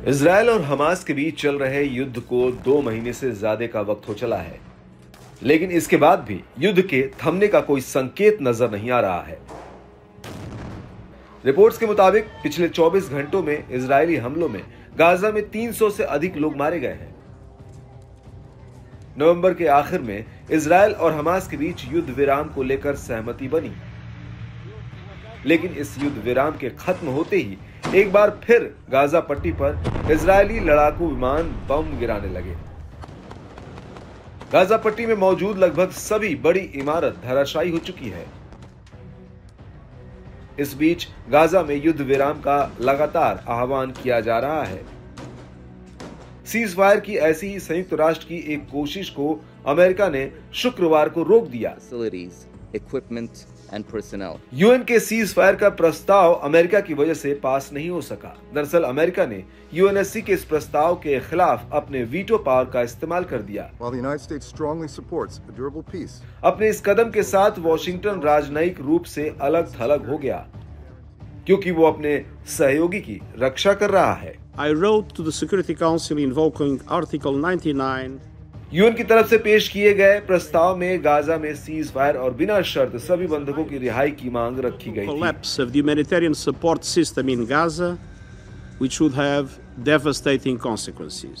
Israel और Hamas के बीच चल रहे युद्ध को 2 महीने से ज्यादा का वक्त हो चला है, लेकिन इसके बाद भी युद्ध के थमने का कोई संकेत नजर नहीं आ रहा है। रिपोर्ट्स के मुताबिक पिछले 24 घंटों में इजरायली हमलों में गाजा में 300 से अधिक लोग मारे गए हैं। नवंबर के आखिर में इजरायल और हमास के बीच युद्ध विराम को लेकर सहमति बनी, लेकिन इस युद्ध विराम के खत्म होते ही एक बार फिर गाजा पट्टी पर इजरायली लड़ाकू विमान बम गिराने लगे। गाजा पट्टी में मौजूद लगभग सभी बड़ी इमारत धराशायी हो चुकी है। इस बीच गाजा में युद्ध विराम का लगातार आह्वान किया जा रहा है। सीज फायर की ऐसी ही संयुक्त राष्ट्र की एक कोशिश को अमेरिका ने शुक्रवार को रोक दिया। यूएन के सीज फायर का प्रस्ताव अमेरिका की वजह से पास नहीं हो सका। दरअसल अमेरिका ने यूएनएससी के इस प्रस्ताव के खिलाफ अपने वीटो पावर का इस्तेमाल कर दिया। अपने इस कदम के साथ वॉशिंगटन राजनयिक रूप से अलग थलग हो गया, क्योंकि वो अपने सहयोगी की रक्षा कर रहा है। I wrote to the Security Council invoking Article 99. UN की तरफ से पेश किए गए प्रस्ताव में गाजा में सीज फायर और बिना शर्त सभी बंधकों की रिहाई की मांग रखी गई थी। Collapse of the humanitarian support system in Gaza, which would have devastating consequences.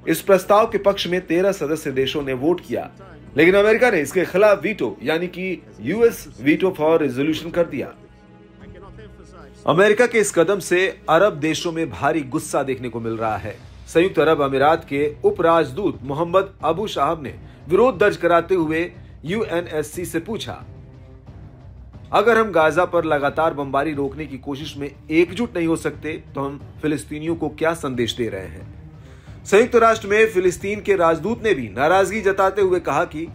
इस प्रस्ताव के पक्ष में 13 सदस्य देशों ने वोट किया, लेकिन अमेरिका ने इसके खिलाफ वीटो यानी कि यूएस वीटो फॉर रेजोल्यूशन कर दिया। अमेरिका के इस कदम से अरब देशों में भारी गुस्सा देखने को मिल रहा है। संयुक्त अरब अमीरात के उप राजदूत मोहम्मद अबू शाहब ने विरोध दर्ज कराते हुए यूएनएससी से पूछा, अगर हम गाजा पर लगातार बमबारी रोकने की कोशिश में एकजुट नहीं हो सकते तो हम फिलिस्तीनियों को क्या संदेश दे रहे हैं। संयुक्त राष्ट्र में फिलिस्तीन के राजदूत ने भी नाराजगी जताते हुए कहा कि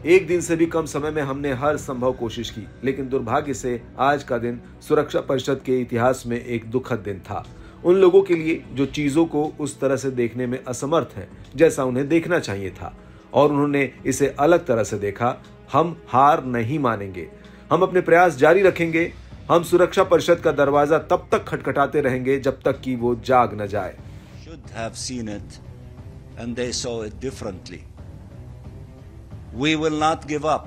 एक दिन से भी कम समय में हमने हर संभव कोशिश की, लेकिन दुर्भाग्य से आज का दिन सुरक्षा परिषद के इतिहास में एक दुखद दिन था उन लोगों के लिए जो चीजों को उस तरह से देखने में असमर्थ हैं जैसा उन्हें देखना चाहिए था, और उन्होंने इसे अलग तरह से देखा। हम हार नहीं मानेंगे, हम अपने प्रयास जारी रखेंगे। हम सुरक्षा परिषद का दरवाजा तब तक खटखटाते रहेंगे जब तक कि वो जाग न जाए। We will not give up.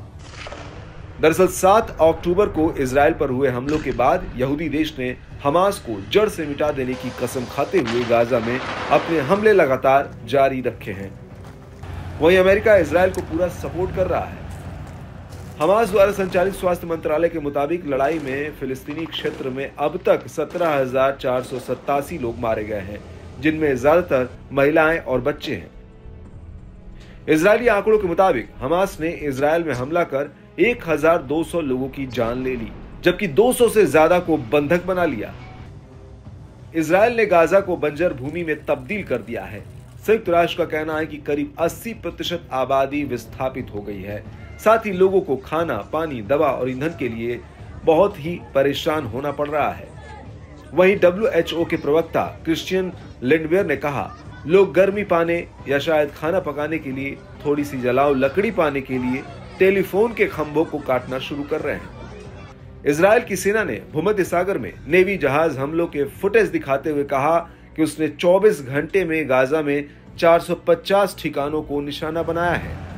दरअसल 7 अक्टूबर को इजरायल पर हुए हमलों के बाद यहूदी देश ने हमास को जड़ से मिटा देने की कसम खाते हुए गाजा में अपने हमले लगातार जारी रखे हैं। वहीं अमेरिका इजरायल को पूरा सपोर्ट कर रहा है। हमास द्वारा संचालित स्वास्थ्य मंत्रालय के मुताबिक लड़ाई में फिलिस्तीनी क्षेत्र में अब तक 17,487 लोग मारे गए हैं, जिनमें ज्यादातर महिलाएं और बच्चे हैं। इजरायली आंकड़ों के मुताबिक हमास ने इजरायल में हमला कर 1,200 लोगों की जान ले ली, जबकि 200 से ज्यादा को बंधक बना लिया। इजरायल ने गाजा को बंजर भूमि में तब्दील कर दिया है। संयुक्त राष्ट्र का कहना है कि करीब 80% आबादी विस्थापित हो गई है। साथ ही लोगों को खाना, पानी, दवा और ईंधन के लिए बहुत ही परेशान होना पड़ रहा है। वहीं WHO के प्रवक्ता क्रिश्चियन लिंडवेयर ने कहा, लोग गर्मी पाने या शायद खाना पकाने के लिए, थोड़ी सी जलाओ लकड़ी पाने के लिए टेलीफोन के खंभों को काटना शुरू कर रहे हैं। इजरायल की सेना ने भूमध्य सागर में नेवी जहाज हमलों के फुटेज दिखाते हुए कहा कि उसने 24 घंटे में गाजा में 450 ठिकानों को निशाना बनाया है।